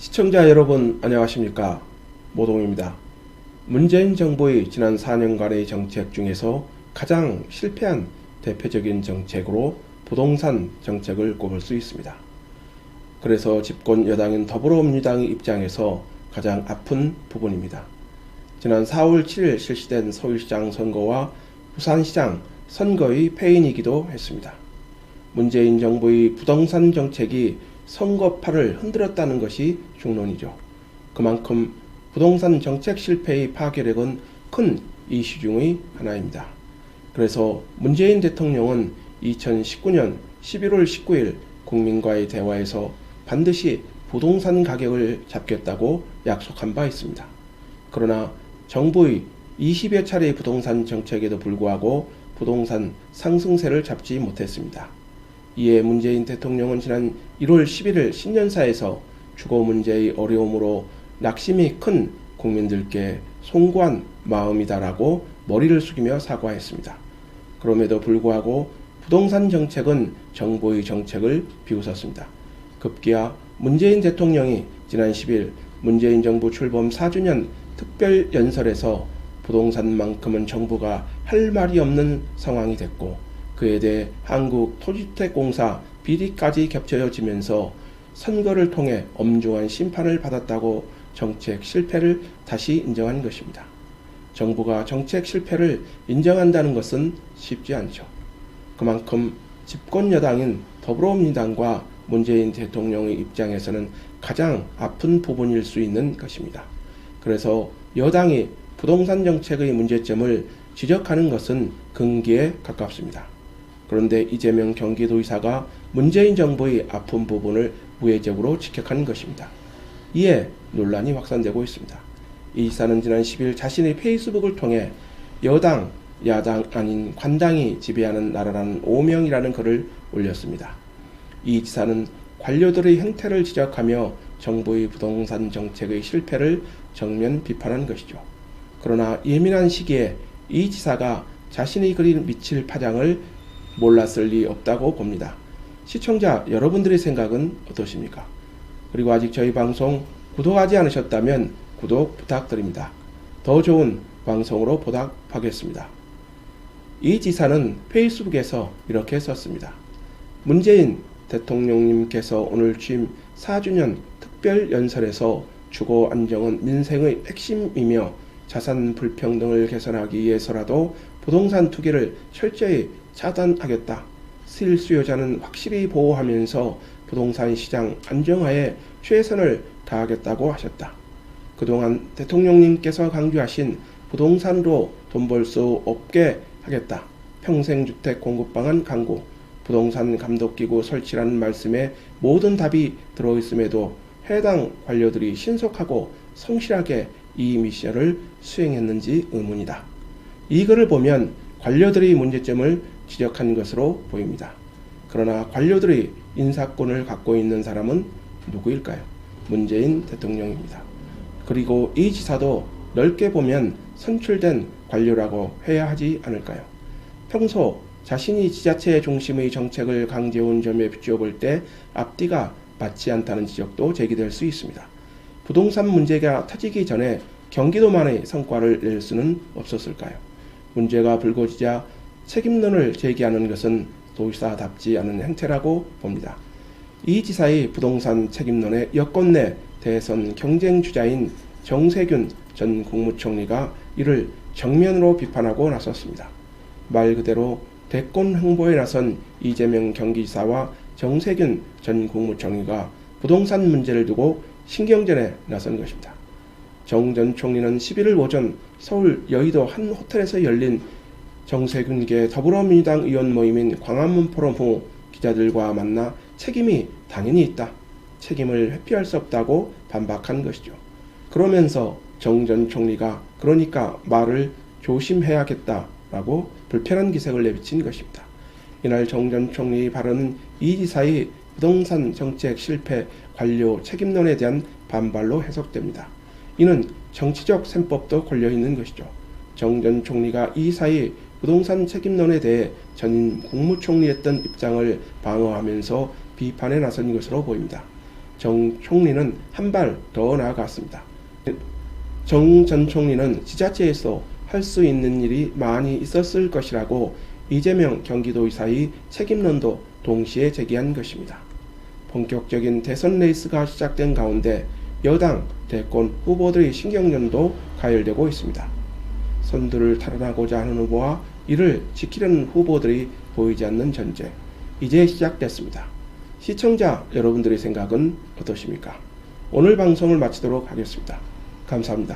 시청자 여러분 안녕하십니까? 모동입니다. 문재인 정부의 지난 4년간의 정책 중에서 가장 실패한 대표적인 정책으로 부동산 정책을 꼽을 수 있습니다. 그래서 집권 여당인 더불어민주당의 입장에서 가장 아픈 부분입니다. 지난 4월 7일 실시된 서울시장 선거와 부산시장 선거의 패인이기도 했습니다. 문재인 정부의 부동산 정책이 선거판을 흔들었다는 것이 중론이죠. 그만큼 부동산 정책 실패의 파괴력은 큰 이슈 중의 하나입니다. 그래서 문재인 대통령은 2019년 11월 19일 국민과의 대화에서 반드시 부동산 가격을 잡겠다고 약속한 바 있습니다. 그러나 정부의 20여 차례의 부동산 정책에도 불구하고 부동산 상승세를 잡지 못했습니다. 이에 문재인 대통령은 지난 1월 11일 신년사에서 주거 문제의 어려움으로 낙심이 큰 국민들께 송구한 마음이다라고 머리를 숙이며 사과했습니다. 그럼에도 불구하고 부동산 정책은 정부의 정책을 비웃었습니다. 급기야 문재인 대통령이 지난 10일 문재인 정부 출범 4주년 특별연설에서 부동산만큼은 정부가 할 말이 없는 상황이 됐고 그에 대해 한국토지주택공사 비리까지 겹쳐지면서 선거를 통해 엄중한 심판을 받았다고 정책 실패를 다시 인정한 것입니다. 정부가 정책 실패를 인정한다는 것은 쉽지 않죠. 그만큼 집권 여당인 더불어민주당과 문재인 대통령의 입장에서는 가장 아픈 부분일 수 있는 것입니다. 그래서 여당이 부동산 정책의 문제점을 지적하는 것은 금기에 가깝습니다. 그런데 이재명 경기도지사가 문재인 정부의 아픈 부분을 우회적으로 직격한 것입니다. 이에 논란이 확산되고 있습니다. 이 지사는 지난 10일 자신의 페이스북을 통해 여당, 야당 아닌 관당이 지배하는 나라라는 오명이라는 글을 올렸습니다. 이 지사는 관료들의 행태를 지적하며 정부의 부동산 정책의 실패를 정면 비판한 것이죠. 그러나 예민한 시기에 이 지사가 자신의 글이 미칠 파장을 몰랐을 리 없다고 봅니다. 시청자 여러분들의 생각은 어떠십니까? 그리고 아직 저희 방송 구독하지 않으셨다면 구독 부탁드립니다. 더 좋은 방송으로 보답하겠습니다. 이 지사는 페이스북에서 이렇게 썼습니다. 문재인 대통령님께서 오늘 취임 4주년 특별연설에서 주거 안정은 민생의 핵심이며 자산 불평등을 개선하기 위해서라도 부동산 투기를 철저히 차단하겠다. 실수요자는 확실히 보호하면서 부동산 시장 안정화에 최선을 다하겠다고 하셨다. 그동안 대통령님께서 강조하신 부동산으로 돈 벌 수 없게 하겠다. 평생주택 공급 방안 강구, 부동산 감독기구 설치라는 말씀에 모든 답이 들어있음에도 해당 관료들이 신속하고 성실하게 이 미션을 수행했는지 의문이다. 이 글을 보면 관료들의 문제점을 지적한 것으로 보입니다. 그러나 관료들의 인사권을 갖고 있는 사람은 누구일까요? 문재인 대통령입니다. 그리고 이 지사도 넓게 보면 선출된 관료라고 해야 하지 않을까요? 평소 자신이 지자체 중심의 정책을 강제해온 점에 비추어볼 때 앞뒤가 맞지 않다는 지적도 제기될 수 있습니다. 부동산 문제가 터지기 전에 경기도만의 성과를 낼 수는 없었을까요? 문제가 불거지자 책임론을 제기하는 것은 도지사답지 않은 행태라고 봅니다. 이 지사의 부동산 책임론의 여권 내 대선 경쟁 주자인 정세균 전 국무총리가 이를 정면으로 비판하고 나섰습니다. 말 그대로 대권 홍보에 나선 이재명 경기지사와 정세균 전 국무총리가 부동산 문제를 두고 신경전에 나선 것입니다. 정 전 총리는 11일 오전 서울 여의도 한 호텔에서 열린 정세균계 더불어민주당 의원 모임인 광화문 포럼 후 기자들과 만나 책임이 당연히 있다. 책임을 회피할 수 없다고 반박한 것이죠. 그러면서 정 전 총리가 그러니까 말을 조심해야겠다라고 불편한 기색을 내비친 것입니다. 이날 정 전 총리의 발언은 이 지사의 부동산 정책 실패 관료 책임론에 대한 반발로 해석됩니다. 이는 정치적 셈법도 걸려있는 것이죠. 정 전 총리가 이 사이 부동산 책임론에 대해 전임 국무총리였던 입장을 방어하면서 비판에 나선 것으로 보입니다. 정 총리는 한 발 더 나아갔습니다. 정 전 총리는 지자체에서 할 수 있는 일이 많이 있었을 것이라고 이재명 경기도의사의 책임론도 동시에 제기한 것입니다. 본격적인 대선 레이스가 시작된 가운데 여당 대권 후보들의 신경전도 가열되고 있습니다. 선두를 탈환하고자 하는 후보와 이를 지키려는 후보들이 보이지 않는 전쟁, 이제 시작됐습니다. 시청자 여러분들의 생각은 어떠십니까? 오늘 방송을 마치도록 하겠습니다. 감사합니다.